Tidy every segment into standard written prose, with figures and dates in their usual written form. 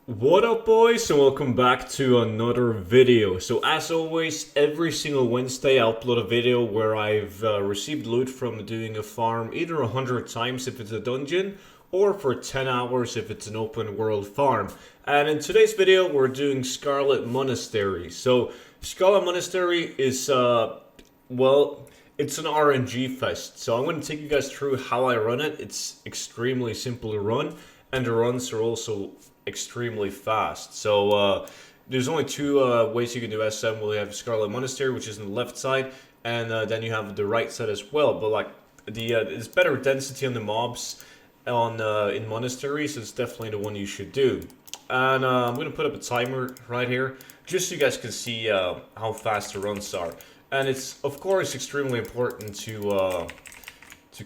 What up, boys, and welcome back to another video. So as always, every single Wednesday I upload a video where I've received loot from doing a farm either 100 times if it's a dungeon or for 10 hours if it's an open world farm. And in today's video we're doing Scarlet Monastery. So Scarlet Monastery is well, it's an RNG fest. So I'm going to take you guys through how I run it. It's extremely simple to run, and the runs are also extremely fast. So there's only two ways you can do SM. We have Scarlet Monastery, which is on the left side, and then you have the right side as well. But like there's better density on the mobs on in Monastery, so it's definitely the one you should do. And I'm gonna put up a timer right here, just so you guys can see how fast the runs are. And it's of course extremely important to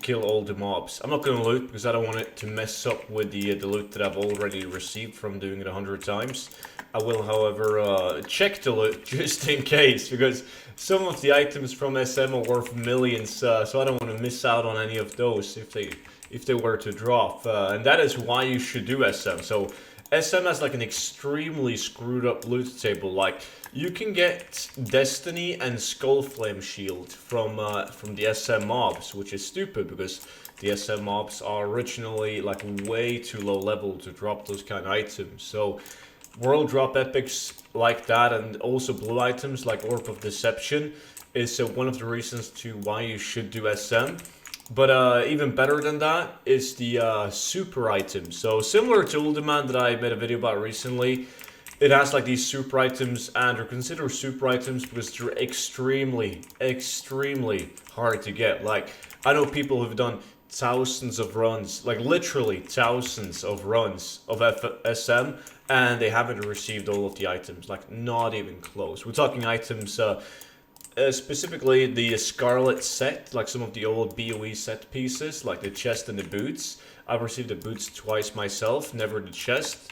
kill all the mobs. I'm not going to loot because I don't want it to mess up with the loot that I've already received from doing it 100 times. I will, however, check the loot just in case, because some of the items from SM are worth millions, so I don't want to miss out on any of those if they were to drop. And that is why you should do SM. So SM has like an extremely screwed up loot table. Like, you can get Destiny and Skullflame Shield from the SM mobs, which is stupid because the SM mobs are originally like way too low level to drop those kind of items. So world drop epics like that, and also blue items like Orb of Deception, is one of the reasons to why you should do SM. But even better than that is the super items. So similar to Ultimate that I made a video about recently, it has like these super items, and they're considered super items because they're extremely hard to get. Like, I know people who've done thousands of runs, like literally thousands of runs of SM, and they haven't received all of the items, like not even close. We're talking items, specifically the Scarlet set, like some of the old BOE set pieces, like the chest and the boots. I've received the boots twice myself, never the chest.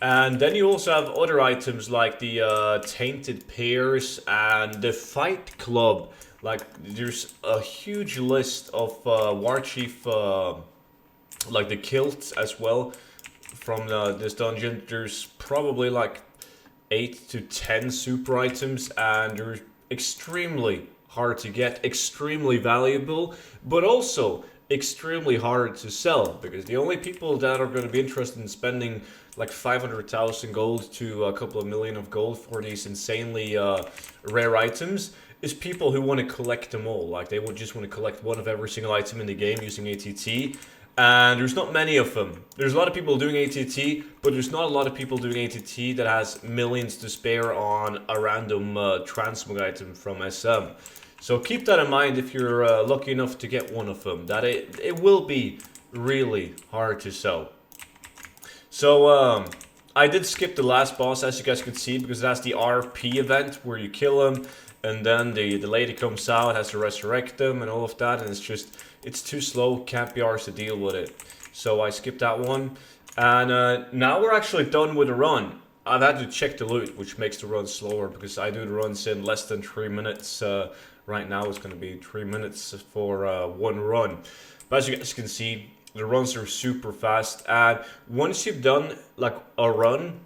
And then you also have other items like the Tainted Pears and the Fight Club. Like, there's a huge list of War Chief, like the kilts as well from this dungeon. There's probably like 8 to 10 super items, and they're extremely hard to get, extremely valuable, but also extremely hard to sell, because the only people that are going to be interested in spending like 500,000 gold to a couple of million of gold for these insanely rare items is people who want to collect them all. Like, they would just want to collect one of every single item in the game using ATT. And there's not many of them. There's a lot of people doing ATT, but there's not a lot of people doing ATT that has millions to spare on a random transmog item from SM. So keep that in mind if you're lucky enough to get one of them, that it will be really hard to sell. So I did skip the last boss, as you guys could see, because that's the RP event where you kill him, and then the lady comes out, has to resurrect them and all of that, and it's too slow, can't be ours to deal with it. So I skipped that one, and now we're actually done with the run. I've had to check the loot, which makes the run slower, because I do the runs in less than 3 minutes. Right now it's going to be 3 minutes for one run. But as you guys can see, the runs are super fast, and once you've done like a run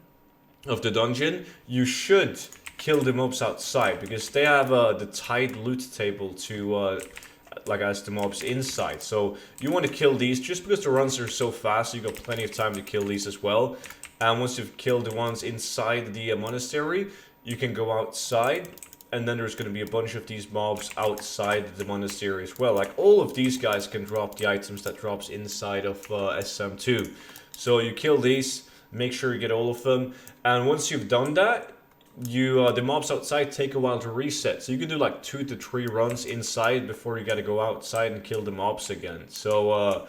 of the dungeon, you should kill the mobs outside, because they have the tied loot table to like as the mobs inside. So you want to kill these just because the runs are so fast. You got plenty of time to kill these as well. And once you've killed the ones inside the monastery, you can go outside, and then there's going to be a bunch of these mobs outside the monastery as well. Like, all of these guys can drop the items that drops inside of SM2. So you kill these, make sure you get all of them, and once you've done that, the mobs outside take a while to reset. So you can do like 2 to 3 runs inside before you got to go outside and kill the mobs again. So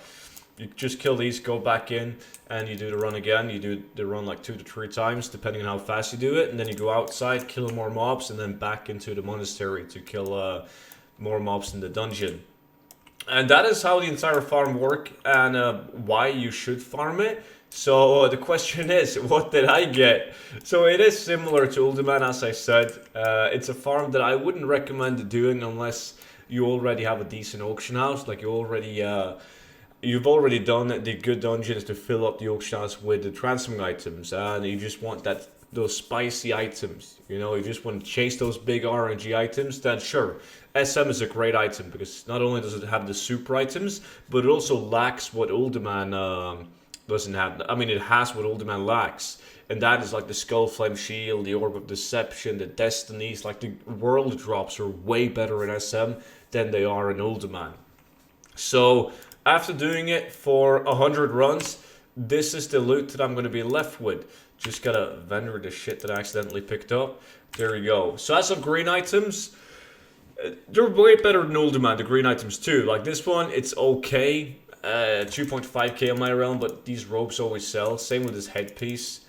you just kill these, go back in, and you do the run again. You do the run like 2 to 3 times, depending on how fast you do it. And then you go outside, kill more mobs, and then back into the monastery to kill more mobs in the dungeon. And that is how the entire farm works, and why you should farm it. So the question is, what did I get? So it is similar to Ultimate, as I said. It's a farm that I wouldn't recommend doing unless you already have a decent auction house, like you already you've already done the good dungeons to fill up the auction house with the transferring items, and you just want those spicy items. You know, you just want to chase those big RNG items. Then sure, SM is a great item because not only does it have the super items, but it also lacks what Uldaman doesn't have. I mean, it has what Uldaman lacks. And that is like the Skull Flame Shield, the Orb of Deception, the Destinies. Like the world drops are way better in SM than they are in Uldaman. So after doing it for 100 runs, this is the loot that I'm going to be left with. Just gotta vendor the shit that I accidentally picked up. There we go. So as of green items, they're way better than Uldaman, the green items too. Like this one, it's okay. 2.5k on my realm, but these robes always sell. Same with this headpiece.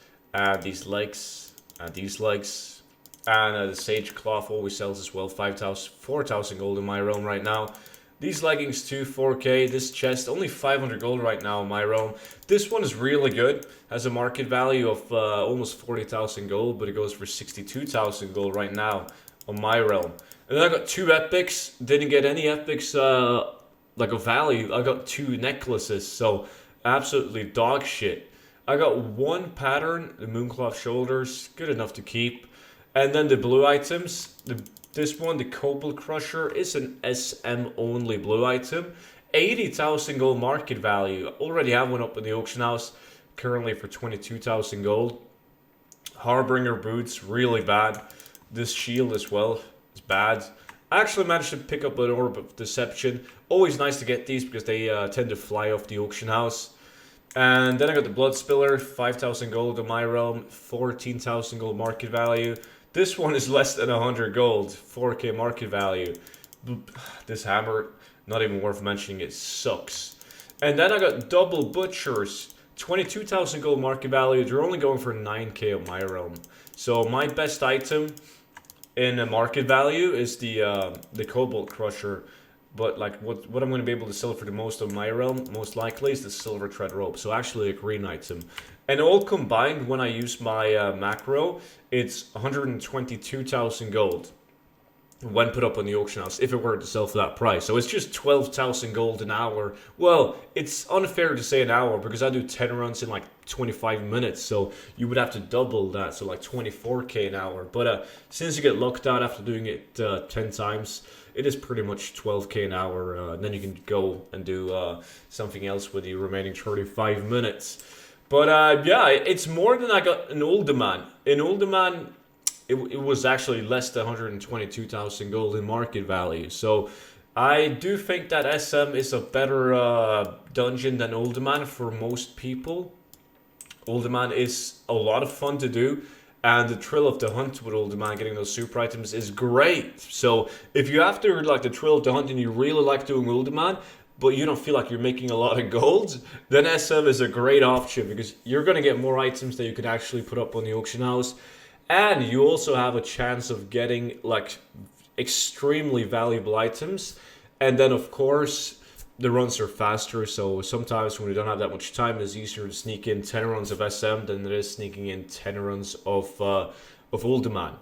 These legs, these legs, and the sage cloth always sells as well. 4,000 gold in my realm right now. These leggings too, 4k. This chest, only 500 gold right now in my realm. This one is really good. Has a market value of almost 40,000 gold, but it goes for 62,000 gold right now on my realm. And then I got 2 epics. Didn't get any epics like a value. I got 2 necklaces, so absolutely dog shit. I got 1 pattern, the Mooncloth Shoulders, good enough to keep. And then the blue items, this one, the Cobalt Crusher, is an SM only blue item. 80,000 gold market value. Already have one up in the auction house, currently for 22,000 gold. Harbinger boots, really bad. This shield as well is bad. I actually managed to pick up an Orb of Deception. Always nice to get these because they tend to fly off the auction house. And then I got the Blood Spiller, 5,000 gold in my realm, 14,000 gold market value. This one is less than 100 gold, 4k market value. This hammer, not even worth mentioning, it sucks. And then I got Double Butchers, 22,000 gold market value. They're only going for 9k on my realm. So my best item in a market value is the Cobalt Crusher. But like what I'm going to be able to sell for the most of my realm, most likely, is the Silver Thread Rope. So actually a green item. And all combined, when I use my macro, it's 122,000 gold when put up on the auction house, if it were to sell for that price. So it's just 12,000 gold an hour. Well, it's unfair to say an hour because I do 10 runs in like 25 minutes. So you would have to double that, so like 24k an hour. But since you get locked out after doing it 10 times, it is pretty much 12k an hour. Then you can go and do something else with the remaining 35 minutes. But yeah, it's more than I got in Uldaman. In Uldaman, it was actually less than 122,000 gold in market value. So I do think that SM is a better dungeon than Uldaman for most people. Uldaman is a lot of fun to do. And the thrill of the hunt with Uldaman, getting those super items, is great. So if you have to like the thrill of the hunt and you really like doing Uldaman, but you don't feel like you're making a lot of gold, then SM is a great option because you're going to get more items that you can actually put up on the auction house. And you also have a chance of getting like extremely valuable items. And then of course, the runs are faster, so sometimes when we don't have that much time, it's easier to sneak in 10 runs of SM than it is sneaking in 10 runs of Uldaman.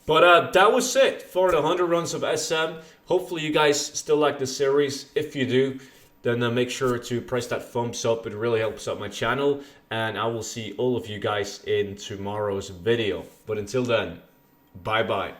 But that was it for the 100 runs of SM. Hopefully you guys still like the series. If you do, then make sure to press that thumbs up. It really helps out my channel. And I will see all of you guys in tomorrow's video. But until then, bye-bye.